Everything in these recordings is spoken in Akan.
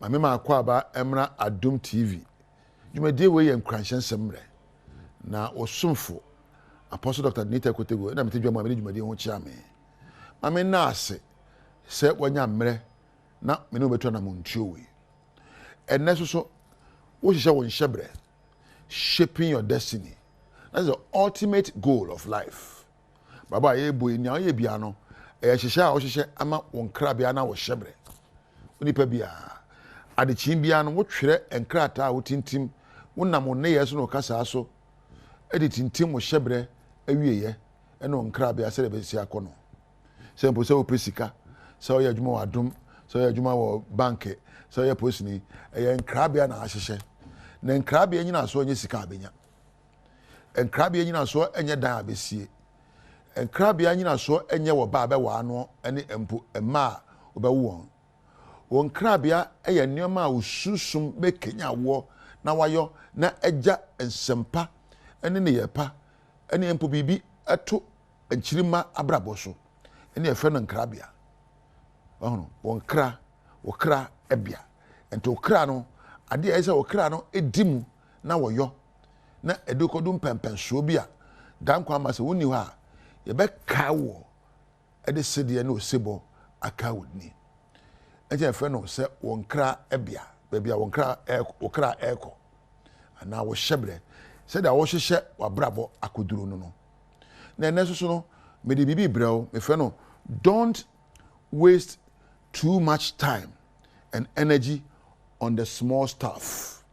Mame ma akwa aba emra Adom TV. Dwumadie we ye Nkuranhyensem re. Na osumfo Apostle Dr. Nita Kotego na metedwa ma me dwumadie ho chia me. Mame na ase se wanya mre na me no beto na montuo we. Enne so wo hihye won hyebre, shaping your destiny. That's the ultimate goal of life. Baba ye boy nya ye bia no e hihye a wo hihye ama won kra bia na wo hyebre. Onipa bia adekyin bia no wo twere enkrata a wo tintim wonam ne yeso no kasa so editintim wo hyebre awieye ene onkra bia se be si akono sempo se wo pesika se wo yadwuma wo Adom se wo yadwuma wo bank se wo ye posini e nkra bia na ahyehye na nkra bia nyina so onye sika abenya nkra bia nyina so enye dan abesie nkra bia nyina so enye wo ba abewa ano ene empo ema obewo won krabia eye nneoma a ususum be kenya wo na wayo na eja ensempa ene ne yepa ene empo bibi eto enchirima abrabo so ene efe no krabia ohono won kra wo kra ebia ento kra no ade e se wo kra no edimu na woyo na edukodum pempenso bia dan kwa ma se woni ho a ye be ka wo ede sedie na osebo aka woni eje fe no se won kra ebia bebia won kra eko ana wo hyebre se da wo hyehye wabrabo akoduru no na ene so no me de bibi brɛw me fe no don't waste too much time and energy on the small stuff.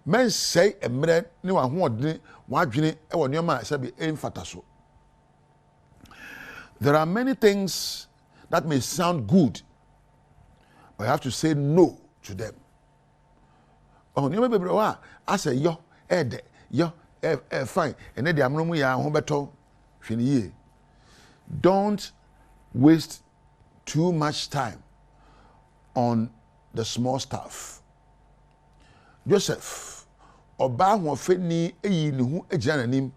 Men say emre ni wa hoodene wadwene e wo nneoma se be emfata so. There are many things that may sound good, but you have to say no to them. Oh, you may be I say yo, fine, and then the amromu ya hobeto finiye. Don't waste too much time on the small stuff. Joseph, oba ho feni eyi ne hu agyina nanim,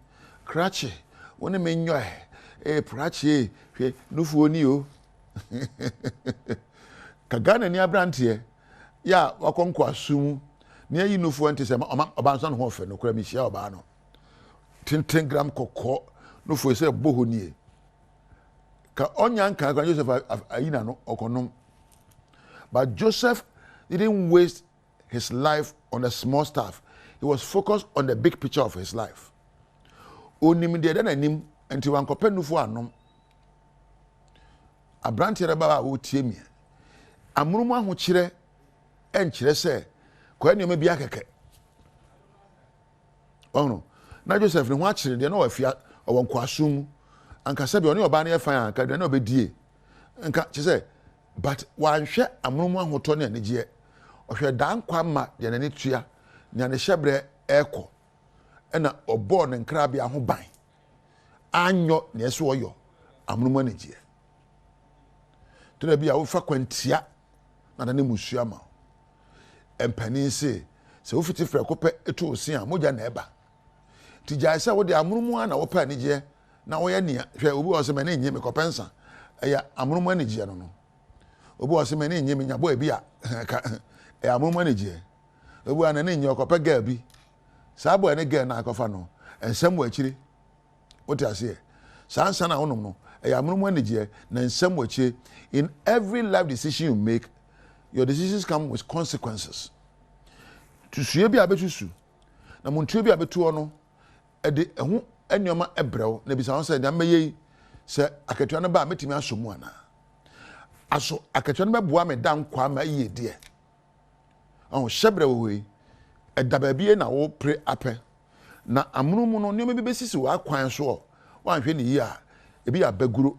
krache, woni menyo prache, hwe nufu oni o. Kagana ni abrantie ya wakonko asum ni ayi nufu ante se oba nso no ho fe no kura mi hia oba no 10 gram kokko nufu se boho nie ka onyanka ka Joseph ayina no okonom. But Joseph didn't waste his life on the small stuff. He was focused on the big picture of his life. Onim de na nim enti wankope nufu anom abrantie reba wo tie mi amurumu aho kire enkire se kwa nneoma bi akeke ono na Joseph ne ho akire de na wafia owonko asum anka se be oni oba na yefan anka de na obedie anka che but wanhwe amurumu aho to ne anigye ohwe dan kwa ma de na ne tua nya ne hyebre eko ena obo ne nkrabia ho ban anyo ne so oyo amurumu anigye tena bia wo fa kwantia na ne musua ma empani se wo fiti frɛ kopɛ eto osia moja na eba ti gya se wo de amurumu ana wo pa anigye na wo ye nia hwɛ obi wo se me ne nye me kopensa eya amurumu anigye no obi wo se me ne nye me nya bo ebi a amurumu anigye obi ana ne nye kopɛ ga bi saa bo ne ga na akofa no ensem wo akire wo ti ase sansa na wonom no amurumu anigye na ensem wo akire. In every life decision you make, your decisions come with consequences. To sue bi abetusu na montuo bi abetu no e de ehu ennyoma ebrew na bisa won say na meye se akatua no ba metimi asomu ana aso akatua no beboa me dan kwa ma iye de oh hyebre wo we e da ba bie na wo pre ape na amurumu no nneoma bi besisi wa kwan so wa hwe ne yi a ebi abaguro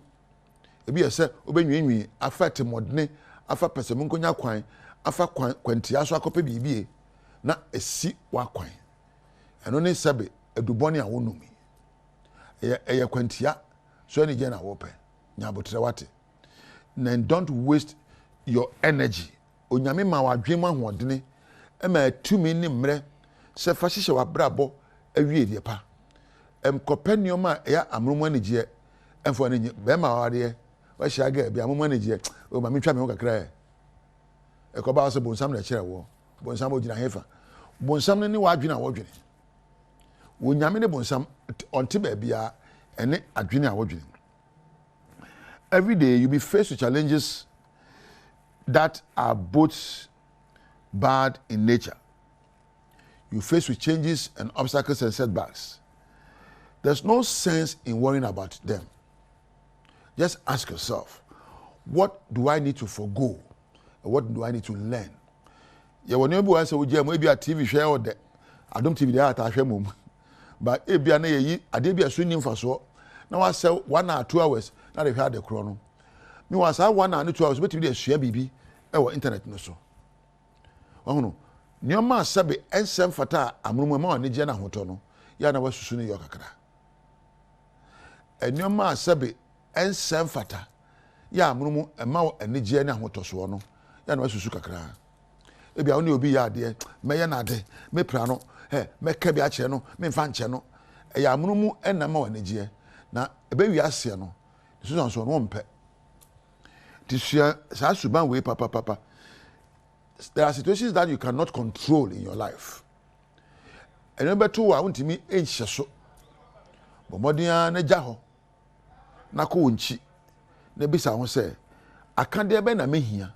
ebi yese obenwenwi afa temodne afa pesemu nkonya kwan afa kwantia so akope bibie na esi wa kwan eno ne sebe eduboni a wonumi eye kwantia so ani je na wope nya botre wate na don't waste your energy onyame ma wadwen ma hoodene e ma tumi ni mre se fa hihye wabrabo awie die pa kope nioma ya amrumu anigye enfo ani be ma wade wa hia ga bia amrumu anigye o ma metwa me ho kakra ekoba se bonsam na kire wo bonsam ogina hefa bonsam ne wadwene a wodwene wonyame ne bonsam onte ba bia ene adwene a wodwene. Every day you be faced with challenges that are both bad in nature. You face with changes and obstacles and setbacks. There's no sense in worrying about them. Just ask yourself, what do I need to forgo? And what do I need to learn? You will never answer with maybe a TV show or the Adom TV there at Ashemum. But if you are a debut a swinging for so, now I sell 1 or 2 hours, now they've had the chrono. Me was 1 or 2 hours, but to be a share BB or internet no so. Oh no, Nyoma Sabe and Sam Fata, Amruma, Nijana Hotono, Yana was Susuni Yokakra. And Nyoma Sabe and Sam Fata, Ya Mumu, and Mao and Nijana Hotoswano, Yana was Susukakra. Maybe I only be ya dear, Mayanade, me prano, he, me cabia cheno, me fan cheno, a Yamumu and Namo and Nijia. Now, a baby Asiano, this is on one pet. This year, Sasuban way, papa. There are situations that you cannot control in your life. And number 2, I want to me so. Bomodia ne jaho. Nako unchi. Ne bisa won say, akande be na mehia.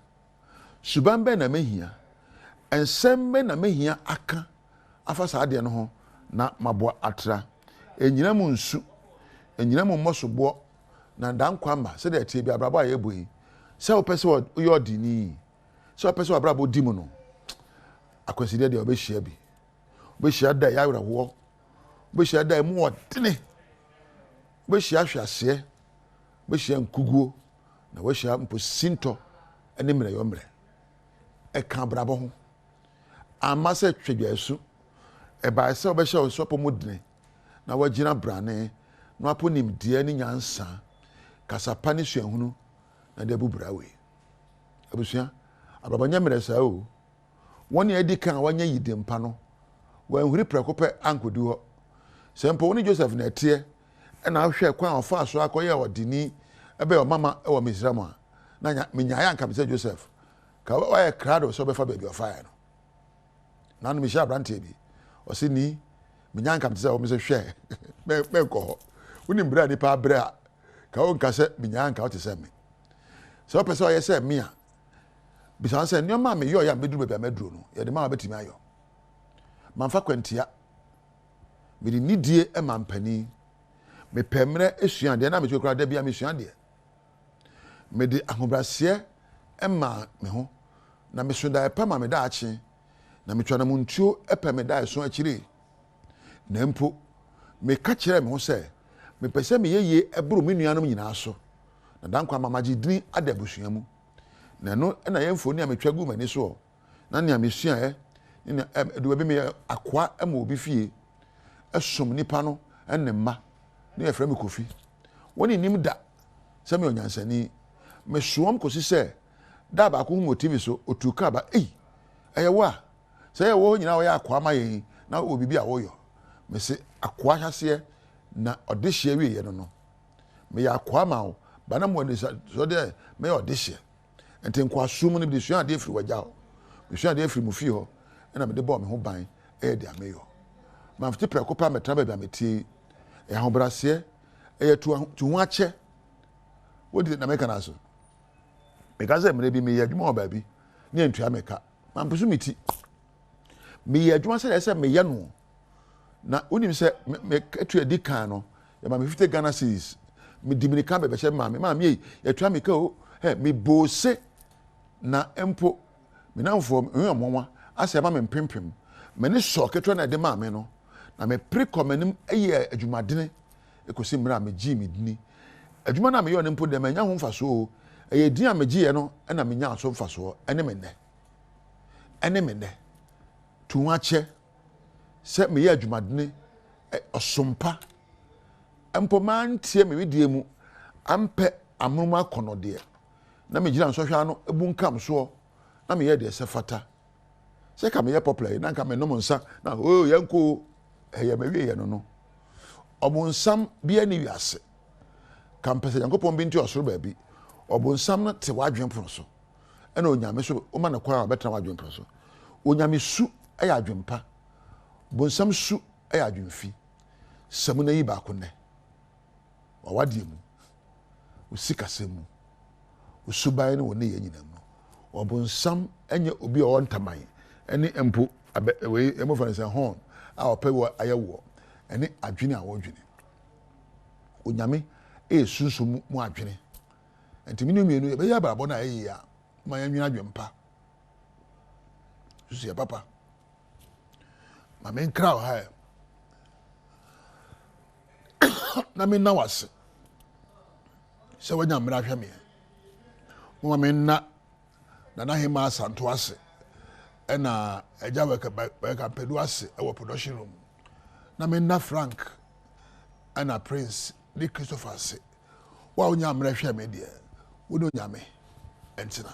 Suban be na mehia. Ensem be na mehia aka. Afa sa ade no ho na mabo atra. Enyina mu nsu. Enyina mu mosobo na dan kwamba se de tie bi abrabo ayeboi. Se wo pese wo yodini. So a person abrabo dimuno. I consider the obeshiabi. Beshia da ya wo. Beshia da mu odene. Beshia hwase. Beshia nkuguo. Na beshia mposinto ene mre yo mre. E kan abrabo ho. Amase twedwa asu. E ba se obehia osopo mudene. Na wagina brane. No aponim die ni nyansa. Kasapa ni suahunu na de bubrawe. Abusua Ababanya meresa o woni edi kan wanya yidempa no wanhuri prekope ankodu ho sempo woni Joseph na tie na ahwe kwan ofa aso akoye odini ebe o mama e wo Misraim a na menyaaya anka be Joseph ka wa krado so be fa baby ofa no na no misha brante bi o se ni menya anka be se o me se hwe me ko ho woni mbra ni pa bra ka o nka se menya anka o te se me so pese o ye se me a bisan se nyoma me yo ya meduru bebe meduru no ye de ma betimi ayo manfa kwantia me di nidie e mampani me pemre esuan de na me twekura da bia me suan de me di ahobrase e ma me ho na me sunda e pa ma me da achi na me twana muntuo e pa me da so akire na mpo me ka kire me ho se me pese me yeye e buru me nuanom nyina so na dankwa mamaji dini adabusua mu na no na yemfoni ametwagu mani so na ne amesua ne do be me akwa ama obi fie esom nipa no enne ma ne yefra me kofi woni nim da se me onyansani me soom kosi se da ba ko hu TV so otuka ba eyewa se ye wo nyina wo ya akwa ma yen na obi bi a wo yo me se akwa hase na odehye wi ye no me ya akwa ma wo ba na mo ne so de me odehye enti nkwa sum ne bi suan de firi wagya ho suan de firi mu fi ho na me de bo me ho ban de ameyo ma fiti prekopa metra ba meti e ho brase tu ho ache wodi na meka na so because me bi me ya dwuma ba bi ne ntua meka ma mpusu miti me ya dwuma se me ya no na unim se me etu edi kan no ya ma me 50 Ghana cedis me dimini be she ma me ya tua meka o me bose na empo me namfo nwa ase ma me mpempem me ne so ketwa na de ma me no na me prekomanim eye adwumadene ekosi mra me gi me dini adwuma na me yo ne mpo de me nya ho mfaso eye din a me gi ye no na me nya so mfaso ene me ne tuwache se me ye adwumadene osompa empo man tie me widie mu ampe amruma konode na me gina nsohwa no ebunkam so na me ye de se fata se ka me ye popular na ka me no nsa na yanko eye me wie ye no obunsam bia ni wiase ka mpese yankopon bi nti osoro ba bi obunsam no te wadwen pono so ɛna onyame so woma ne kwan a bɛtena wadwempa so onyame su ɛyɛ adwempa bonsam su ɛyɛ adwemfi sɛm na yi baako nnɛ wawadeɛ mu osikasɛm mu osuban ne wɔ ne yɛ nyina mu ɔbonsam ɛnyɛ obi a ɔwɔ ntaman ɛne mpo wei ɛmɔfa ne sɛ hɔn a ɔpɛ wɔ ayɛ wɔ ɛne adwene a wɔdwene onyame ɛyɛ sunsun mu adwene nti minu mmienu yɛbɛyɛ abrabɔ no a ɛyɛ a ma yɛnwene adwempa susu yɛ papa ma menkra wɔ ha na menna wase sɛ wanya mmara hwɛ meɛ moma menna Nana Hema Asanto ase ɛna agya wɛkampɛdu ase ɛwɔ production room na menna Frank ɛna Prince ne Christopher ase wa wonya mmara hwɛ me deɛ wo no nyame ɛntina